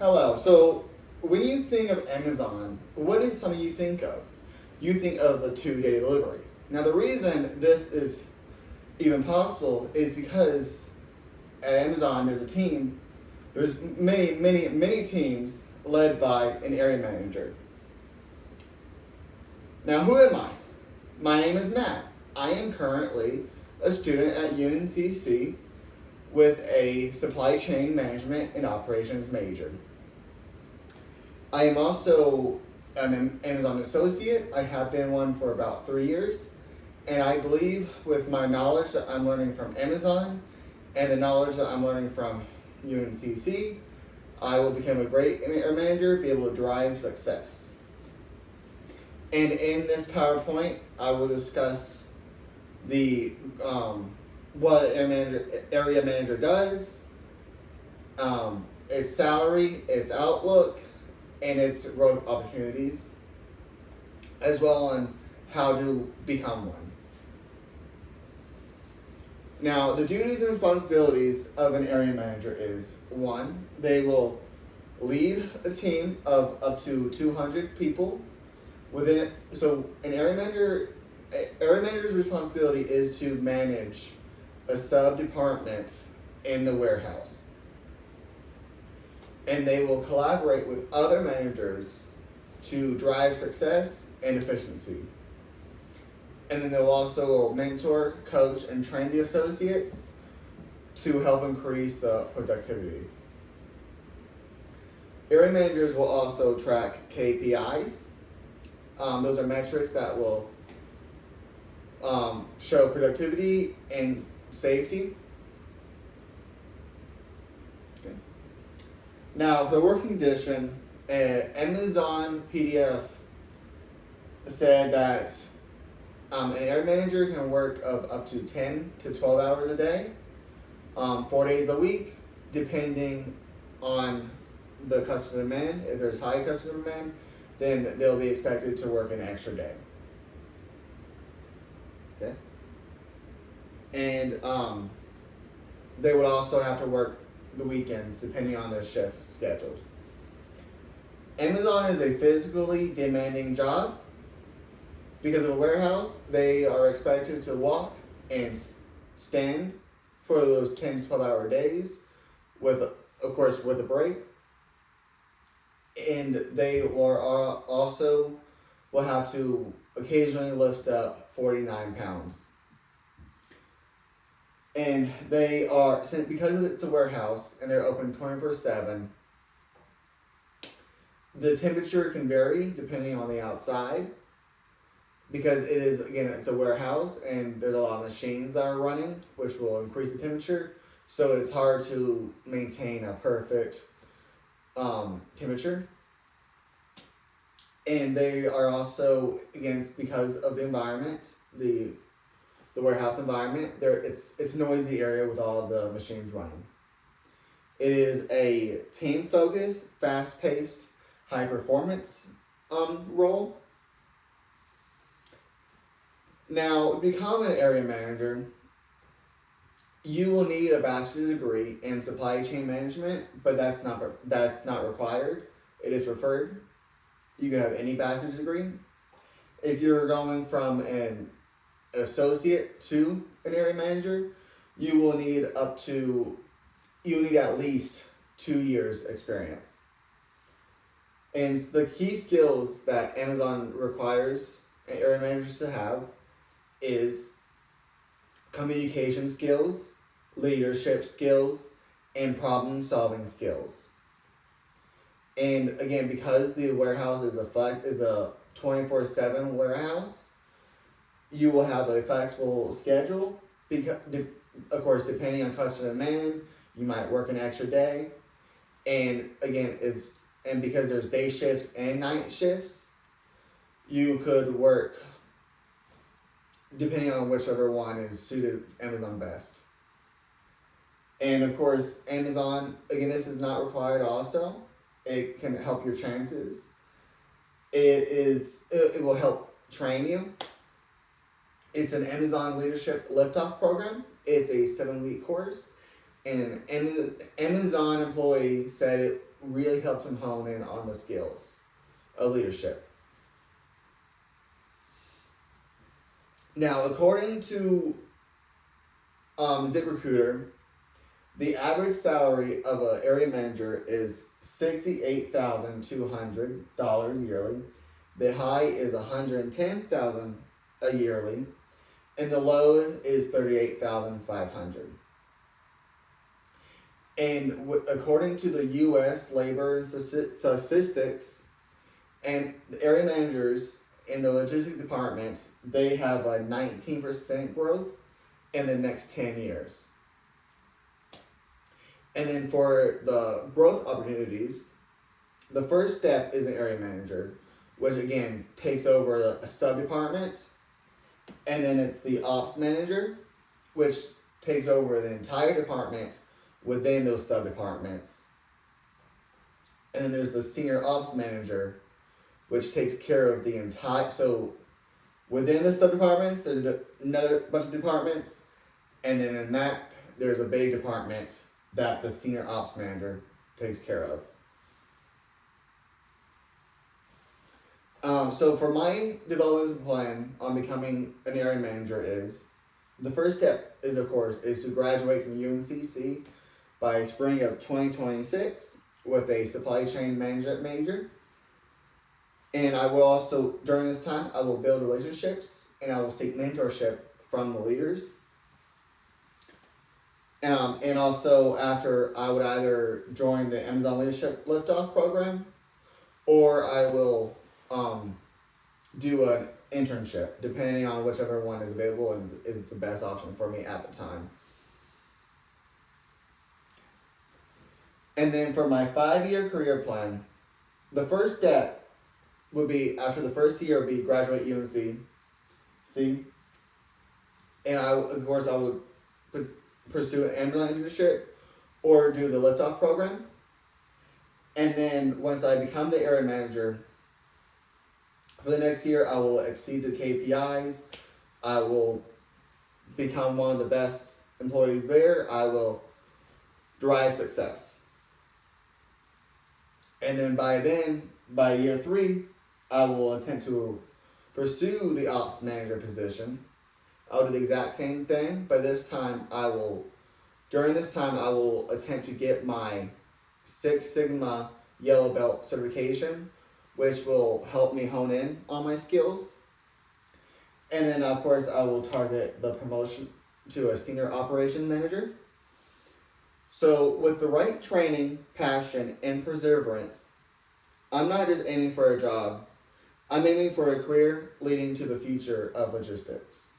Hello. So, when you think of Amazon, what is something you think of? You think of a 2-day delivery. Now, the reason this is even possible is because at Amazon there's a team, there's many teams led by an area manager. Now, who am I? My name is Matt. I am currently a student at UNCC with a supply chain management and operations major. I am also an Amazon associate. I have been one for about 3 years. And I believe with my knowledge that I'm learning from Amazon and the knowledge that I'm learning from UNCC, I will become a great area manager, be able to drive success. And in this PowerPoint, I will discuss the what an area manager does, its salary, its outlook, and its growth opportunities, as well on how to become one. Now, the duties and responsibilities of an area manager is: 1, they will lead a team of up to 200 people within it. So an area manager's responsibility is to manage a sub-department in the warehouse. And they will collaborate with other managers to drive success and efficiency. And then they'll also mentor, coach, and train the associates to help increase the productivity. Area managers will also track KPIs. Those are metrics that will show productivity and safety. Okay. Now, for the working condition, Amazon PDF said that an area manager can work of up to 10 to 12 hours a day, 4 days a week, depending on the customer demand. If there's high customer demand, then they'll be expected to work an extra day. Okay. And they would also have to work the weekends depending on their shift schedules. Amazon is a physically demanding job. Because of a warehouse, they are expected to walk and stand for those 10 to 12 hour days, with, of course, with a break. And they also will have to occasionally lift up 49 pounds. And they are, because it's a warehouse and they're open 24/7, the temperature can vary depending on the outside. Because it is, again, it's a warehouse and there's a lot of machines that are running, which will increase the temperature. So it's hard to maintain a perfect temperature. And they are also, again, because of the environment, the warehouse environment, it's a noisy area with all the machines running. It is a team-focused, fast-paced, high-performance role. Now, to become an area manager, you will need a bachelor's degree in supply chain management, but that's not required. It is preferred. You can have any bachelor's degree. If you're going from an associate to an area manager, you will need at least 2 years experience. And the key skills that Amazon requires area managers to have is communication skills, leadership skills, and problem-solving skills. And again, because the warehouse is a 24/7 warehouse, you will have a flexible schedule. Of course, depending on customer demand, you might work an extra day. And again, because there's day shifts and night shifts, you could work depending on whichever one is suited Amazon best. And of course, Amazon, again, this is not required also. It can help your chances. It will help train you. It's an Amazon Leadership Liftoff program. It's a 7-week course. And an Amazon employee said really helped him hone in on the skills of leadership. Now, according to ZipRecruiter, the average salary of an area manager is $68,200 yearly. The high is $110,000 a yearly, and the low is $38,500. And according to the U.S. Labor Statistics, and the area managers in the logistics department, they have a 19% growth in the next 10 years. And then for the growth opportunities, the first step is an area manager, which again takes over a sub-department. And then it's the ops manager, which takes over the entire department within those sub-departments. And then there's the senior ops manager, which takes care of the entire, so within the sub-departments, there's another bunch of departments, and then in that, there's a big department that the senior ops manager takes care of. So for my development plan on becoming an area manager is, the first step is, of course, is to graduate from UNCC by spring of 2026 with a supply chain management major. And I will also, during this time, I will build relationships and I will seek mentorship from the leaders. And also after, I would either join the Amazon Leadership Liftoff program, or I will do an internship, depending on whichever one is available and is the best option for me at the time. And then for my 5-year career plan, the first step would be, after the first year, would be graduate UNC. See? And I would pursue an Amazon leadership or do the Liftoff program. And then once I become the area manager, for the next year, I will exceed the KPIs. I will become one of the best employees there. I will drive success. And then by year 3, I will attempt to pursue the ops manager position. I'll do the exact same thing, but during this time, I will attempt to get my Six Sigma Yellow Belt certification, which will help me hone in on my skills. And then, of course, I will target the promotion to a senior operation manager. So with the right training, passion, and perseverance, I'm not just aiming for a job. I'm aiming for a career leading to the future of logistics.